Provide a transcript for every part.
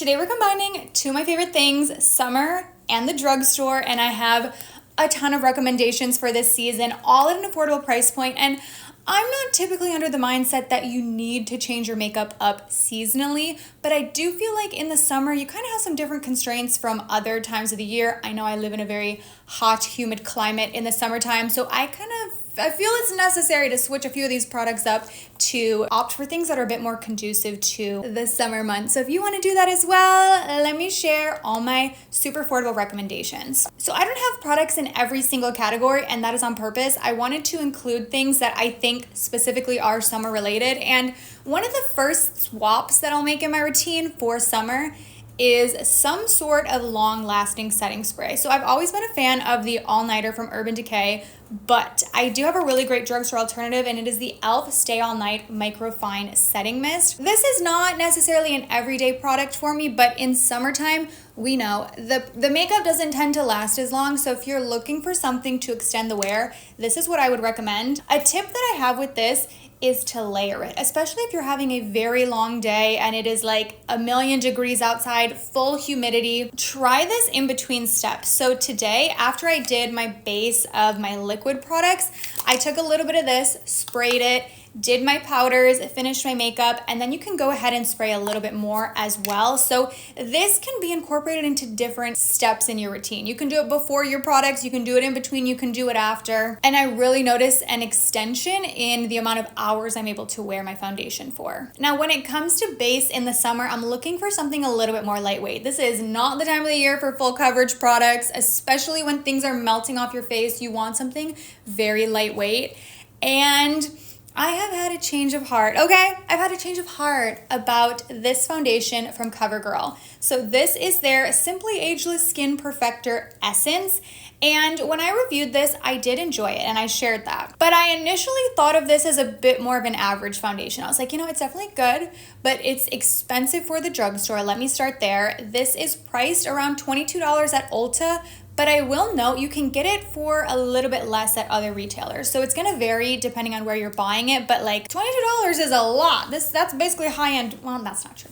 Today we're combining two of my favorite things, summer and the drugstore, and I have a ton of recommendations for this season, all at an affordable price point. And I'm not typically under the mindset that you need to change your makeup up seasonally, but I do feel like in the summer you kind of have some different constraints from other times of the year. I know I live in a very hot, humid climate in the summertime, so I feel it's necessary to switch a few of these products up to opt for things that are a bit more conducive to the summer months. So if you want to do that as well, let me share all my super affordable recommendations. So I don't have products in every single category, and that is on purpose. I wanted to include things that I think specifically are summer related. And one of the first swaps that I'll make in my routine for summer is some sort of long-lasting setting spray. So I've always been a fan of the All-Nighter from Urban Decay, but I do have a really great drugstore alternative, and it is the e.l.f. Stay All Night Microfine Setting Mist. This is not necessarily an everyday product for me, but in summertime, we know the makeup doesn't tend to last as long, so if you're looking for something to extend the wear, this is what I would recommend. A tip that I have with this is to layer it, especially if you're having a very long day and it is like 1,000,000 degrees outside, full humidity. Try this in between steps. So today, after I did my base of my liquid products, I took a little bit of this, sprayed it, did my powders, finished my makeup, and then you can go ahead and spray a little bit more as well. So this can be incorporated into different steps in your routine. You can do it before your products, you can do it in between, you can do it after. And I really notice an extension in the amount of hours I'm able to wear my foundation for. Now, when it comes to base in the summer, I'm looking for something a little bit more lightweight. This is not the time of the year for full coverage products, especially when things are melting off your face. You want something very lightweight. And I have had a change of heart. Okay, I've had a change of heart about this foundation from CoverGirl. So this is their Simply Ageless Skin Perfector Essence. And when I reviewed this, I did enjoy it and I shared that. But I initially thought of this as a bit more of an average foundation. I was like, it's definitely good, but it's expensive for the drugstore. Let me start there. This is priced around $22 at Ulta, but I will note you can get it for a little bit less at other retailers. So it's gonna vary depending on where you're buying it, but like $22 is a lot. That's basically high end. Well, that's not true.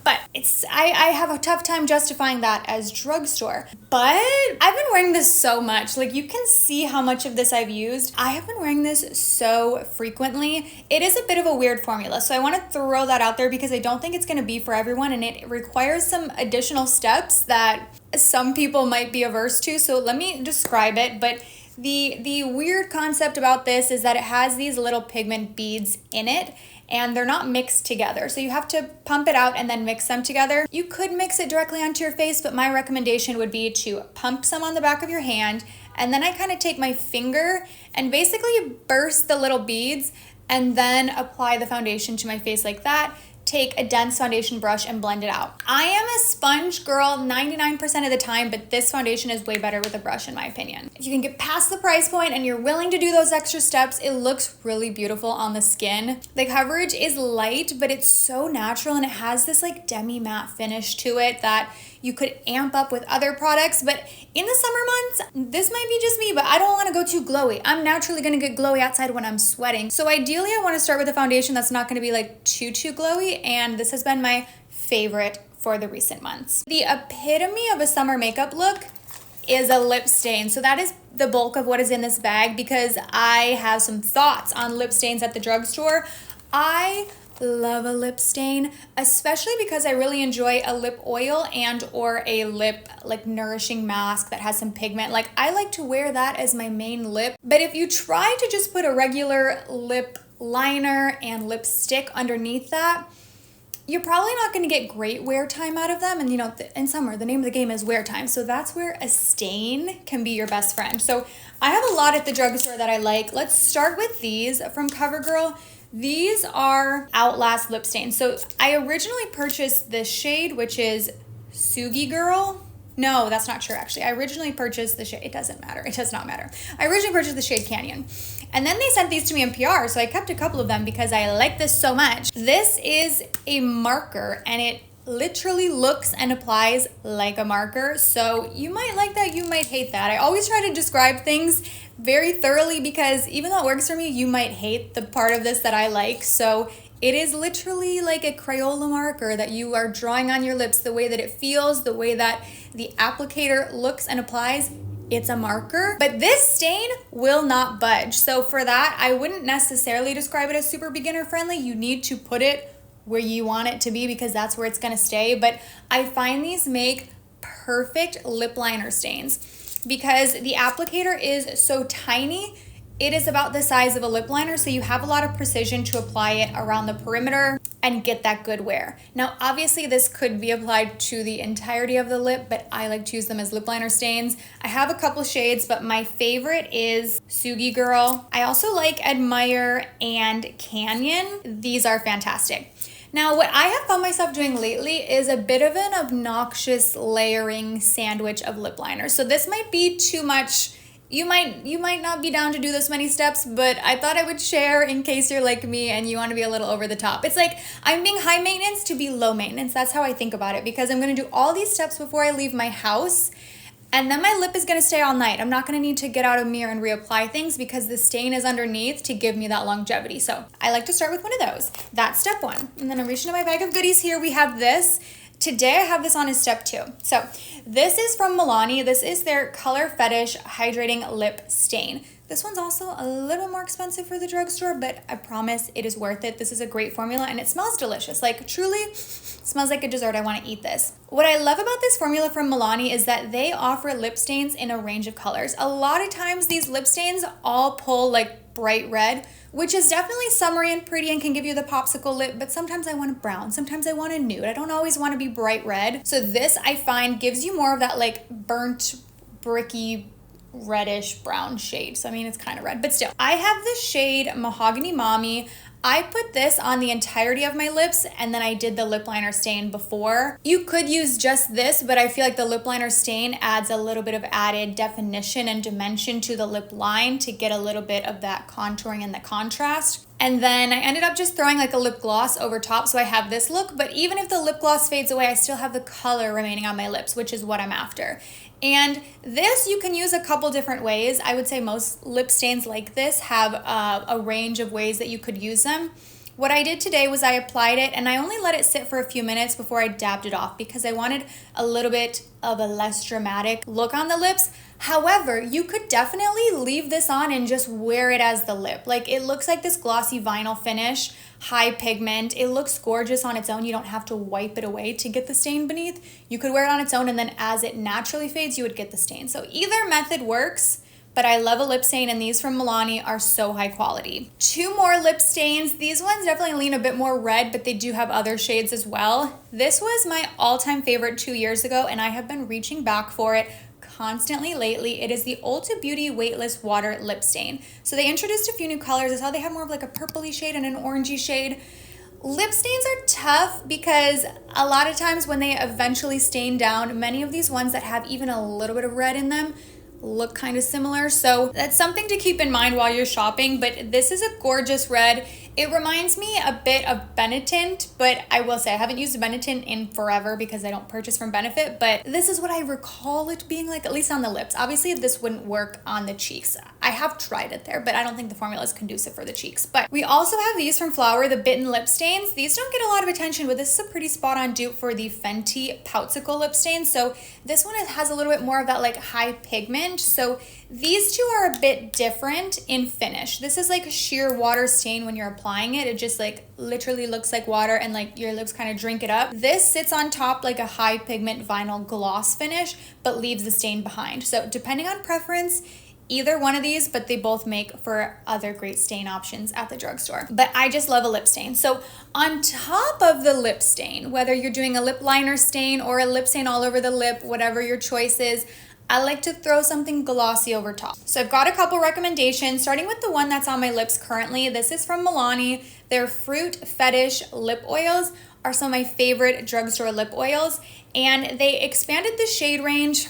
But I have a tough time justifying that as drugstore. But I've been wearing this so much. Like, you can see how much of this I've used. I have been wearing this so frequently. It is a bit of a weird formula. So I wanna throw that out there because I don't think it's gonna be for everyone, and it requires some additional steps that some people might be averse to. So let me describe it. But the weird concept about this is that it has these little pigment beads in it, and they're not mixed together. So you have to pump it out and then mix them together. You could mix it directly onto your face, but my recommendation would be to pump some on the back of your hand, and then I kind of take my finger and basically burst the little beads and then apply the foundation to my face like that. Take a dense foundation brush and blend it out. I am a sponge girl 99% of the time, but this foundation is way better with a brush in my opinion. If you can get past the price point and you're willing to do those extra steps, it looks really beautiful on the skin. The coverage is light, but it's so natural, and it has this like demi-matte finish to it that you could amp up with other products. But in the summer months, this might be just me, but I don't want to go too glowy. I'm naturally going to get glowy outside when I'm sweating. So ideally, I want to start with a foundation that's not going to be like too glowy, and this has been my favorite for the recent months. The epitome of a summer makeup look is a lip stain. So that is the bulk of what is in this bag, because I have some thoughts on lip stains at the drugstore. I love a lip stain, especially because I really enjoy a lip oil and or a lip like nourishing mask that has some pigment. Like, I like to wear that as my main lip. But if you try to just put a regular lip liner and lipstick underneath that, you're probably not going to get great wear time out of them. And in summer, the name of the game is wear time. So that's where a stain can be your best friend. So I have a lot at the drugstore that I like. Let's start with these from CoverGirl. These are Outlast lip stains. So I originally purchased this shade, which is Sugi Girl. No, that's not true, actually. I originally purchased the shade. It doesn't matter. It does not matter. I originally purchased the shade Canyon. And then they sent these to me in PR, so I kept a couple of them because I like this so much. This is a marker, and it literally looks and applies like a marker. So you might like that, you might hate that. I always try to describe things very thoroughly because even though it works for me, you might hate the part of this that I like. So It is literally like a Crayola marker that you are drawing on your lips, the way that it feels, the way that the applicator looks and applies. It's a marker, but this stain will not budge. So for that, I wouldn't necessarily describe it as super beginner friendly. You need to put it where you want it to be because that's where it's gonna stay. But I find these make perfect lip liner stains because the applicator is so tiny. It is about the size of a lip liner, so you have a lot of precision to apply it around the perimeter and get that good wear. Now, obviously this could be applied to the entirety of the lip, but I like to use them as lip liner stains. I have a couple shades, but my favorite is Sugi Girl. I also like Admire and Canyon. These are fantastic. Now, what I have found myself doing lately is a bit of an obnoxious layering sandwich of lip liner. So this might be too much. You might not be down to do this many steps, but I thought I would share in case you're like me and you want to be a little over the top. It's like I'm being high maintenance to be low maintenance. That's how I think about it because I'm going to do all these steps before I leave my house. And then my lip is going to stay all night. I'm not going to need to get out a mirror and reapply things because the stain is underneath to give me that longevity. So I like to start with one of those. That's step one. And then I reach into my bag of goodies here. We have this. Today I have this on as step two. So this is from Milani. This is their Color Fetish Hydrating Lip Stain. This one's also a little more expensive for the drugstore, but I promise it is worth it. This is a great formula and it smells delicious. Like truly smells like a dessert. I want to eat this. What I love about this formula from Milani is that they offer lip stains in a range of colors. A lot of times these lip stains all pull like bright red, which is definitely summery and pretty and can give you the popsicle lip, but sometimes I want a brown, sometimes I want a nude. I don't always want to be bright red. So this I find gives you more of that like burnt, bricky, reddish brown shade. So I mean, it's kind of red, but still. I have the shade Mahogany Mami. I put this on the entirety of my lips and then I did the lip liner stain before. You could use just this, but I feel like the lip liner stain adds a little bit of added definition and dimension to the lip line to get a little bit of that contouring and the contrast. And then I ended up just throwing like a lip gloss over top, so I have this look, but even if the lip gloss fades away, I still have the color remaining on my lips, which is what I'm after. And this you can use a couple different ways. I would say most lip stains like this have a range of ways that you could use them. What I did today was I applied it and I only let it sit for a few minutes before I dabbed it off because I wanted a little bit of a less dramatic look on the lips. However, you could definitely leave this on and just wear it as the lip. Like it looks like this glossy vinyl finish, high pigment. It looks gorgeous on its own. You don't have to wipe it away to get the stain beneath. You could wear it on its own and then as it naturally fades, you would get the stain. So either method works. But I love a lip stain and these from Milani are so high quality. Two more lip stains. These ones definitely lean a bit more red, but they do have other shades as well. This was my all-time favorite 2 years ago and I have been reaching back for it constantly lately. It is the Ulta Beauty Weightless Water Lip Stain. So they introduced a few new colors. I saw they have more of like a purpley shade and an orangey shade. Lip stains are tough because a lot of times when they eventually stain down, many of these ones that have even a little bit of red in them look kind of similar. So that's something to keep in mind while you're shopping, but this is a gorgeous red. It reminds me a bit of Benetint, but I will say I haven't used Benetint in forever because I don't purchase from Benefit, but this is what I recall it being like, at least on the lips. Obviously, this wouldn't work on the cheeks. I have tried it there, but I don't think the formula is conducive for the cheeks. But we also have these from Flower, the Bitten lip stains. These don't get a lot of attention, but this is a pretty spot on dupe for the Fenty Poutsicle lip stain. So this one has a little bit more of that like high pigment. So these two are a bit different in finish. This is like a sheer water stain when you're applying it. It just like literally looks like water and like your lips kind of drink it up. This sits on top like a high pigment vinyl gloss finish, but leaves the stain behind. So depending on preference, either one of these, but they both make for other great stain options at the drugstore. But I just love a lip stain. So on top of the lip stain, whether you're doing a lip liner stain or a lip stain all over the lip, whatever your choice is, I like to throw something glossy over top. So I've got a couple recommendations, starting with the one that's on my lips currently. This is from Milani. Their Fruit Fetish lip oils are some of my favorite drugstore lip oils, and they expanded the shade range.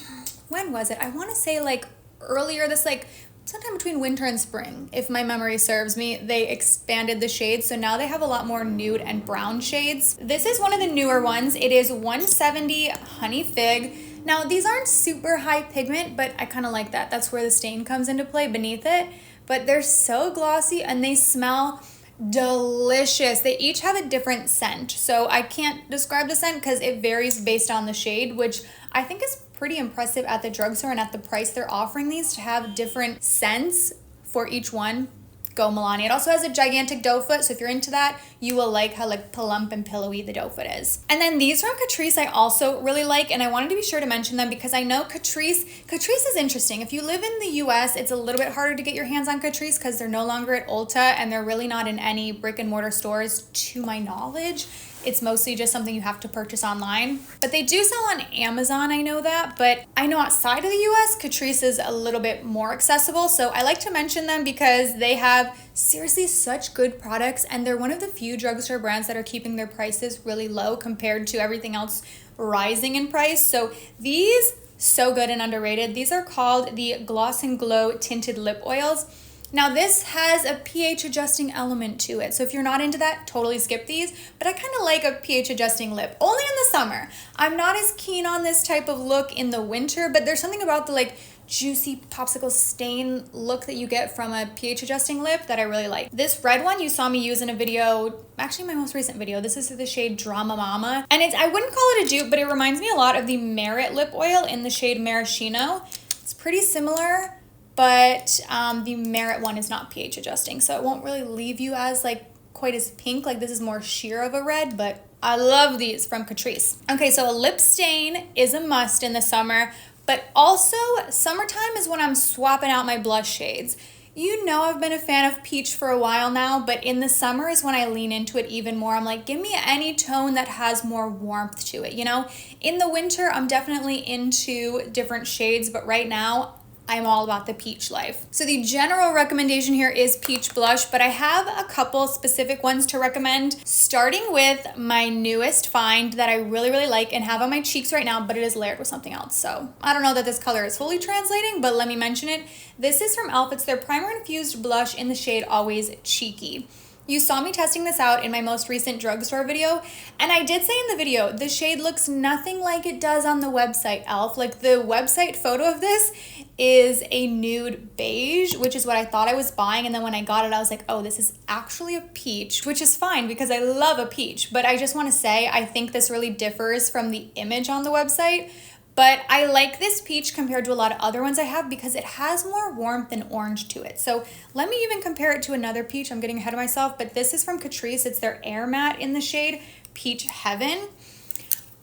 When was it? I want to say like earlier this, like sometime between winter and spring, if my memory serves me. They expanded the shades, so now they have a lot more nude and brown shades. This is one of the newer ones. It is 170 Honey Fig. Now, these aren't super high pigment, but I kind of like that. That's where the stain comes into play beneath it. But they're so glossy and they smell delicious. They each have a different scent. So I can't describe the scent because it varies based on the shade, which I think is pretty impressive at the drugstore and at the price they're offering these to have different scents for each one. Go Milani. It also has a gigantic doe foot, so if you're into that, you will like how like plump and pillowy the doe foot is. And then these from Catrice I also really like, and I wanted to be sure to mention them because I know Catrice is interesting. If you live in the US, it's a little bit harder to get your hands on Catrice because they're no longer at Ulta and they're really not in any brick and mortar stores to my knowledge. It's mostly just something you have to purchase online. But they do sell on Amazon, I know that. But I know outside of the US, Catrice is a little bit more accessible. So I like to mention them because they have seriously such good products. And they're one of the few drugstore brands that are keeping their prices really low compared to everything else rising in price. So these, so good and underrated. These are called the Gloss and Glow Tinted Lip Oils. Now this has a pH adjusting element to it. So if you're not into that, totally skip these. But I kind of like a pH adjusting lip, only in the summer. I'm not as keen on this type of look in the winter, but there's something about the like juicy popsicle stain look that you get from a pH adjusting lip that I really like. This red one you saw me use in a video, actually my most recent video. This is the shade Drama Mama. And I wouldn't call it a dupe, but it reminds me a lot of the Merit lip oil in the shade Maraschino. It's pretty similar. But the Merit one is not pH adjusting, so it won't really leave you as like quite as pink. Like this is more sheer of a red, but I love these from Catrice. Okay, so a lip stain is a must in the summer, but also summertime is when I'm swapping out my blush shades. You know I've been a fan of peach for a while now, but in the summer is when I lean into it even more. I'm like, give me any tone that has more warmth to it, you know? In the winter, I'm definitely into different shades, but right now, I'm all about the peach life. So the general recommendation here is peach blush, but I have a couple specific ones to recommend, starting with my newest find that I really, really like and have on my cheeks right now, but it is layered with something else. So I don't know that this color is fully translating, but let me mention it. This is from e.l.f. It's their primer infused blush in the shade Always Cheeky. You saw me testing this out in my most recent drugstore video, and I did say in the video, the shade looks nothing like it does on the website e.l.f. Like the website photo of this is a nude beige, which is what I thought I was buying, and then when I got it, I was like, oh, this is actually a peach, which is fine because I love a peach, but I just want to say, I think this really differs from the image on the website. But I like this peach compared to a lot of other ones I have because it has more warmth and orange to it. So let me even compare it to another peach. I'm getting ahead of myself, but this is from Catrice. It's their AirMatte in the shade Peach Heaven.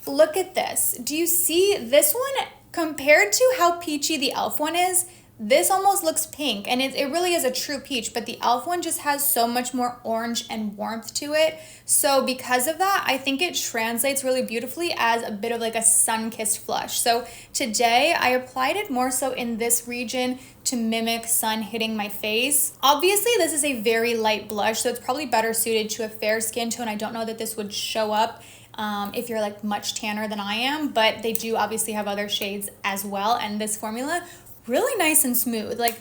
Look at this. Do you see this one compared to how peachy the e.l.f. one is? This almost looks pink, and it really is a true peach, but the e.l.f. one just has so much more orange and warmth to it. So because of that, I think it translates really beautifully as a bit of like a sun-kissed flush. So today, I applied it more so in this region to mimic sun hitting my face. Obviously, this is a very light blush, so it's probably better suited to a fair skin tone. I don't know that this would show up if you're like much tanner than I am, but they do obviously have other shades as well, and this formula really nice and smooth. Like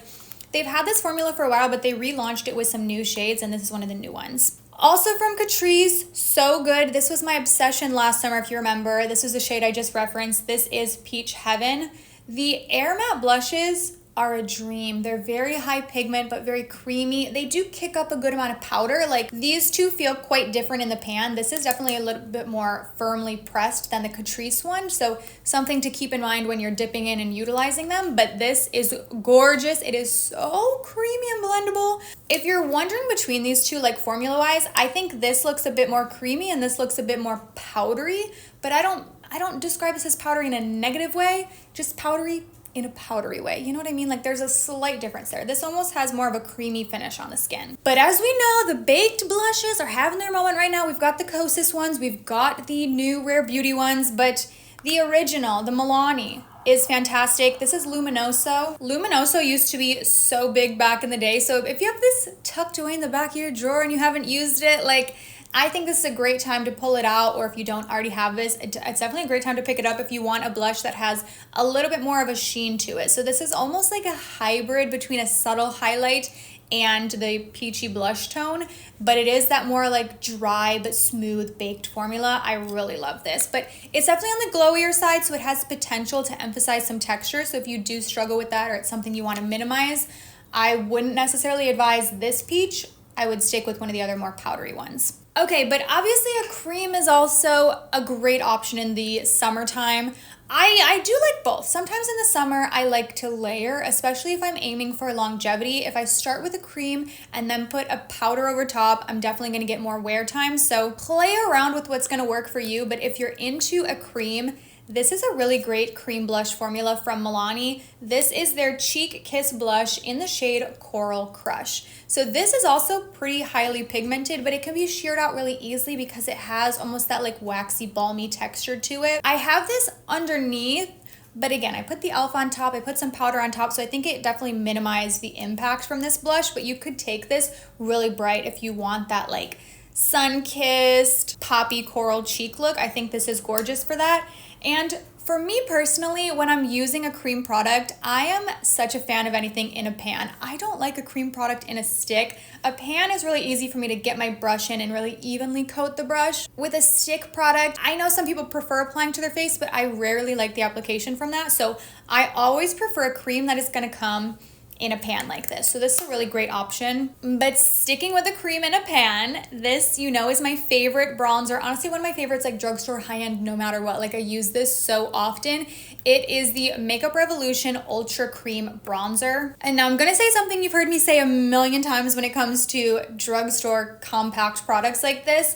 they've had this formula for a while, but they relaunched it with some new shades, and this is one of the new ones. Also from Catrice, so good. This was my obsession last summer, if you remember. This is the shade I just referenced. This is Peach Heaven. The AirMatte blushes are a dream. They're very high pigment, but very creamy. They do kick up a good amount of powder. Like these two feel quite different in the pan. This is definitely a little bit more firmly pressed than the Catrice one. So something to keep in mind when you're dipping in and utilizing them, but this is gorgeous. It is so creamy and blendable. If you're wondering between these two, like formula wise, I think this looks a bit more creamy and this looks a bit more powdery, but I don't describe this as powdery in a negative way, just powdery in a powdery way. You know what I mean? Like there's a slight difference there. This almost has more of a creamy finish on the skin. But as we know, the baked blushes are having their moment right now. We've got the Kosas ones, we've got the new Rare Beauty ones, but the original, the Milani, is fantastic. This is Luminoso. Luminoso used to be so big back in the day. So if you have this tucked away in the back of your drawer and you haven't used it, like I think this is a great time to pull it out, or if you don't already have this, it's definitely a great time to pick it up if you want a blush that has a little bit more of a sheen to it. So this is almost like a hybrid between a subtle highlight and the peachy blush tone, but it is that more like dry but smooth baked formula. I really love this, but it's definitely on the glowier side, so it has potential to emphasize some texture. So if you do struggle with that or it's something you want to minimize, I wouldn't necessarily advise this peach I would stick with one of the other more powdery ones. Okay, but obviously a cream is also a great option in the summertime. I do like both. Sometimes in the summer, I like to layer, especially if I'm aiming for longevity. If I start with a cream and then put a powder over top, I'm definitely gonna get more wear time. So play around with what's gonna work for you, but if you're into a cream, this is a really great cream blush formula from Milani. This is their Cheek Kiss blush in the shade Coral Crush. So this is also pretty highly pigmented, but it can be sheared out really easily because it has almost that like waxy, balmy texture to it. I have this underneath, but again, I put the e.l.f. on top, I put some powder on top, so I think it definitely minimized the impact from this blush, but you could take this really bright if you want that like sun-kissed, poppy coral cheek look. I think this is gorgeous for that. And for me personally, when I'm using a cream product, I am such a fan of anything in a pan. I don't like a cream product in a stick. A pan is really easy for me to get my brush in and really evenly coat the brush. With a stick product, I know some people prefer applying to their face, but I rarely like the application from that. So I always prefer a cream that is gonna come in a pan like this. So this is a really great option. But sticking with a cream in a pan, this, you know, is my favorite bronzer. Honestly, one of my favorites, like drugstore high-end, no matter what. Like I use this so often. It is the Makeup Revolution Ultra Cream Bronzer. And now I'm gonna say something you've heard me say a million times when it comes to drugstore compact products like this.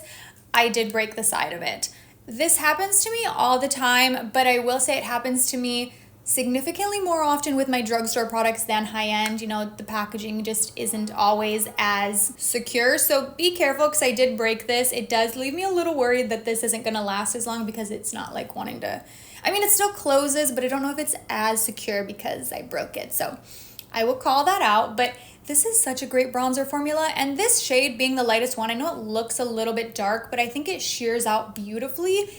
I did break the side of it. This happens to me all the time, but I will say it happens to me significantly more often with my drugstore products than high-end. You know, the packaging just isn't always as secure, so be careful because I did break this. It does leave me a little worried that this isn't gonna last as long because it's not like wanting to, I mean, it still closes, but I don't know if it's as secure because I broke it, so I will call that out. But this is such a great bronzer formula, and this shade being the lightest one, I know it looks a little bit dark, but I think it shears out beautifully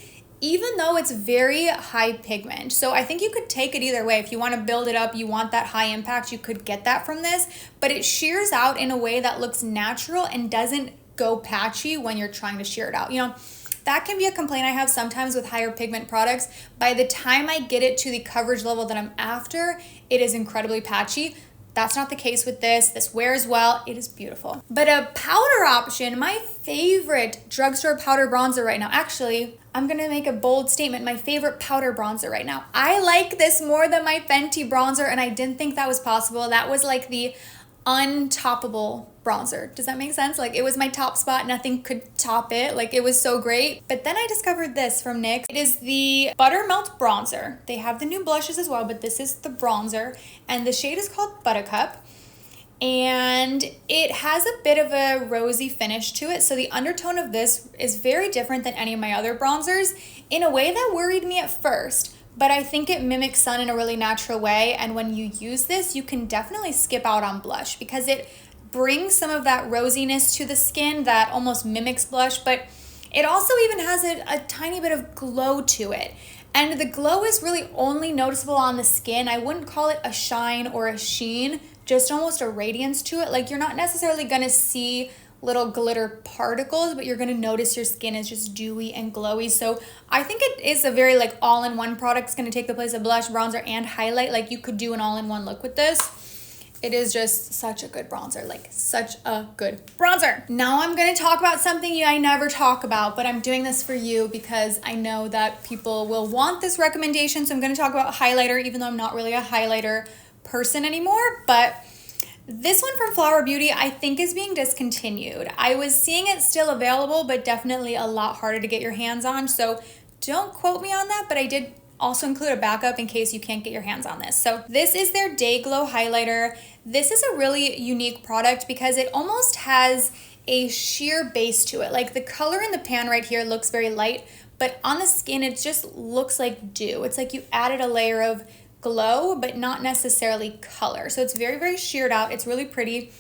even though it's very high pigment. So I think you could take it either way. If you want to build it up, you want that high impact, you could get that from this, but it shears out in a way that looks natural and doesn't go patchy when you're trying to shear it out. You know, that can be a complaint I have sometimes with higher pigment products. By the time I get it to the coverage level that I'm after, it is incredibly patchy. That's not the case with this. This wears well. It is beautiful. But a powder option, my favorite drugstore powder bronzer right now. Actually, I'm gonna make a bold statement. My favorite powder bronzer right now. I like this more than my Fenty bronzer, and I didn't think that was possible. That was like the untoppable bronzer. Does that make sense? Like it was my top spot. Nothing could top it. Like it was so great. But then I discovered this from NYX. It is the Buttermelt bronzer. They have the new blushes as well, but this is the bronzer. And the shade is called Buttercup. And it has a bit of a rosy finish to it. So the undertone of this is very different than any of my other bronzers in a way that worried me at first. But I think it mimics sun in a really natural way. And when you use this, you can definitely skip out on blush because it brings some of that rosiness to the skin that almost mimics blush, but it also even has a tiny bit of glow to it. And the glow is really only noticeable on the skin. I wouldn't call it a shine or a sheen, just almost a radiance to it. Like you're not necessarily gonna see little glitter particles, but you're gonna notice your skin is just dewy and glowy. So I think it is a very like all-in-one product. It's gonna take the place of blush, bronzer, and highlight. Like you could do an all-in-one look with this. It is just such a good bronzer, like such a good bronzer. Now I'm gonna talk about something I never talk about, but I'm doing this for you because I know that people will want this recommendation. So I'm gonna talk about highlighter, even though I'm not really a highlighter person anymore, but this one from Flower Beauty I think is being discontinued. I was seeing it still available, but definitely a lot harder to get your hands on. So don't quote me on that, but I did also include a backup in case you can't get your hands on this. So this is their Day Glow highlighter. This is a really unique product because it almost has a sheer base to it. Like the color in the pan right here looks very light, but on the skin it just looks like dew. It's like you added a layer of glow, but not necessarily color. So it's very, very sheared out. It's really pretty.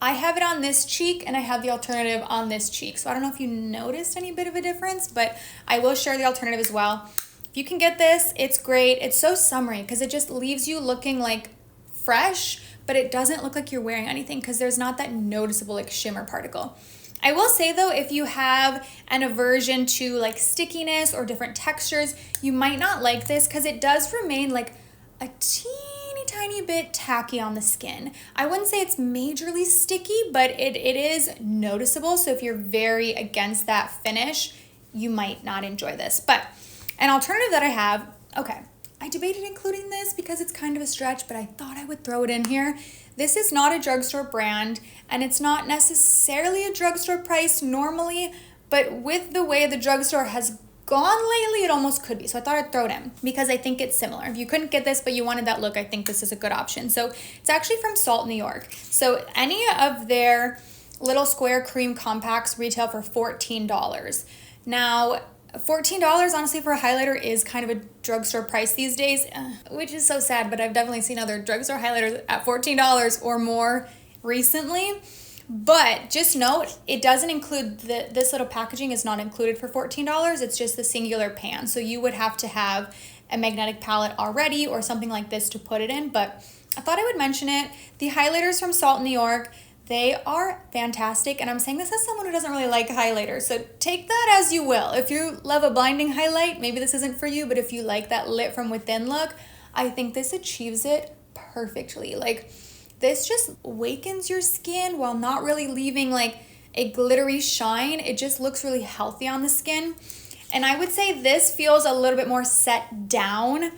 I have it on this cheek and I have the alternative on this cheek. So I don't know if you noticed any bit of a difference, but I will share the alternative as well. If you can get this, it's great. It's so summery because it just leaves you looking like fresh, but it doesn't look like you're wearing anything because there's not that noticeable like shimmer particle. I will say though, if you have an aversion to like stickiness or different textures, you might not like this because it does remain like a teeny tiny bit tacky on the skin. I wouldn't say it's majorly sticky, but it is noticeable. So if you're very against that finish, you might not enjoy this. But an alternative that I have, okay, I debated including this because it's kind of a stretch, but I thought I would throw it in here. This is not a drugstore brand, and it's not necessarily a drugstore price normally, but with the way the drugstore has gone lately, it almost could be. So I thought I'd throw it in because I think it's similar. If you couldn't get this, but you wanted that look, I think this is a good option. So it's actually from Salt, New York. So any of their little square cream compacts retail for $14. Now, $14 honestly for a highlighter is kind of a drugstore price these days, which is so sad, but I've definitely seen other drugstore highlighters at $14 or more recently. But just note, it doesn't include, this little packaging is not included for $14. It's just the singular pan. So you would have to have a magnetic palette already or something like this to put it in. But I thought I would mention it. The highlighters from Salt, New York, they are fantastic, and I'm saying this as someone who doesn't really like highlighters, so take that as you will. If you love a blinding highlight, maybe this isn't for you, but if you like that lit from within look, I think this achieves it perfectly. Like, this just wakens your skin while not really leaving like a glittery shine. It just looks really healthy on the skin, and I would say this feels a little bit more set down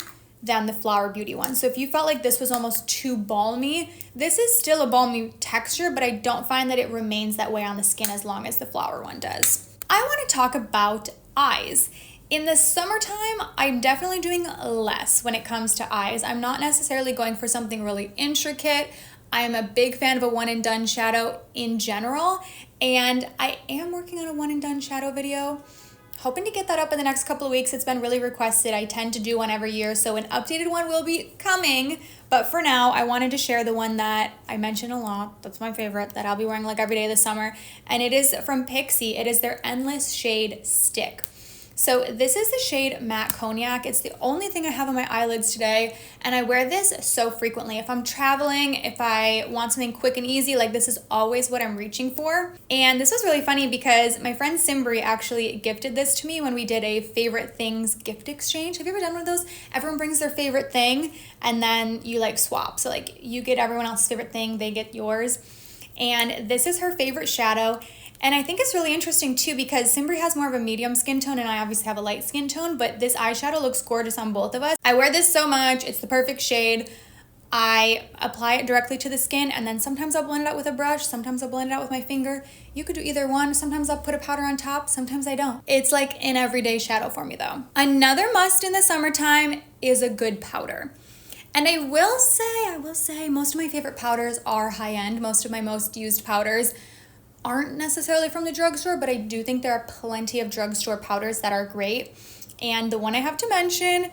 than the Flower Beauty one. So if you felt like this was almost too balmy, this is still a balmy texture, but I don't find that it remains that way on the skin as long as the Flower one does. I want to talk about eyes. In the summertime, I'm definitely doing less when it comes to eyes. I'm not necessarily going for something really intricate. I'm a big fan of a one and done shadow in general, and I am working on a one and done shadow video. Hoping to get that up in the next couple of weeks. It's been really requested. I tend to do one every year, so an updated one will be coming. But for now, I wanted to share the one that I mention a lot. That's my favorite, that I'll be wearing like every day this summer. And it is from Pixi. It is their Endless Shade Stick. So this is the shade Matte Cognac. It's the only thing I have on my eyelids today, and I wear this so frequently. If I'm traveling, if I want something quick and easy, like this is always what I'm reaching for. And this was really funny because my friend Simbri actually gifted this to me when we did a favorite things gift exchange. Have you ever done one of those? Everyone brings their favorite thing and then you like swap. So like you get everyone else's favorite thing, they get yours. And this is her favorite shadow. And I think it's really interesting too because Simbri has more of a medium skin tone and I obviously have a light skin tone, but this eyeshadow looks gorgeous on both of us. I wear this so much. It's the perfect shade. I apply it directly to the skin and then sometimes I'll blend it out with a brush. Sometimes I'll blend it out with my finger. You could do either one. Sometimes I'll put a powder on top. Sometimes I don't. It's like an everyday shadow for me though. Another must in the summertime is a good powder. And I will say most of my favorite powders are high-end. Most of my most used powders aren't necessarily from the drugstore, but I do think there are plenty of drugstore powders that are great. And the one I have to mention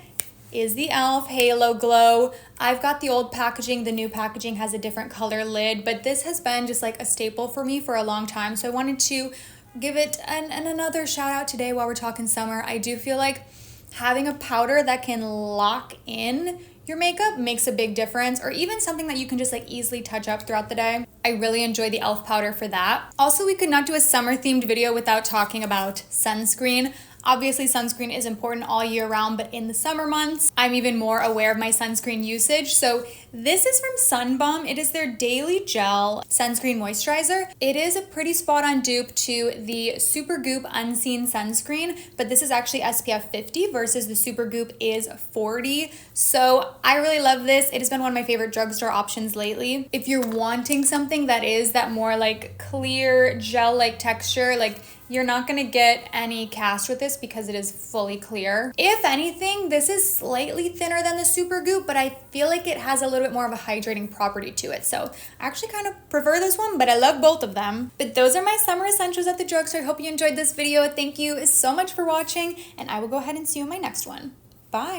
is the e.l.f. Halo Glow. I've got the old packaging. The new packaging has a different color lid, but this has been just like a staple for me for a long time. So I wanted to give it another shout out today while we're talking summer. I do feel like having a powder that can lock in your makeup makes a big difference, or even something that you can just like easily touch up throughout the day. I really enjoy the e.l.f. powder for that. Also, we could not do a summer themed video without talking about sunscreen. Obviously, sunscreen is important all year round, but in the summer months, I'm even more aware of my sunscreen usage. So this is from SunBum. It is their Daily Gel Sunscreen Moisturizer. It is a pretty spot-on dupe to the Supergoop Unseen Sunscreen, but this is actually SPF 50 versus the Supergoop is 40. So I really love this. It has been one of my favorite drugstore options lately. If you're wanting something that is that more like clear gel-like texture, like you're not gonna get any cast with this because it is fully clear. If anything, this is slightly thinner than the Supergoop, but I feel like it has a little bit more of a hydrating property to it. So I actually kind of prefer this one, but I love both of them. But those are my summer essentials at the drugstore. I hope you enjoyed this video. Thank you so much for watching, and I will go ahead and see you in my next one. Bye.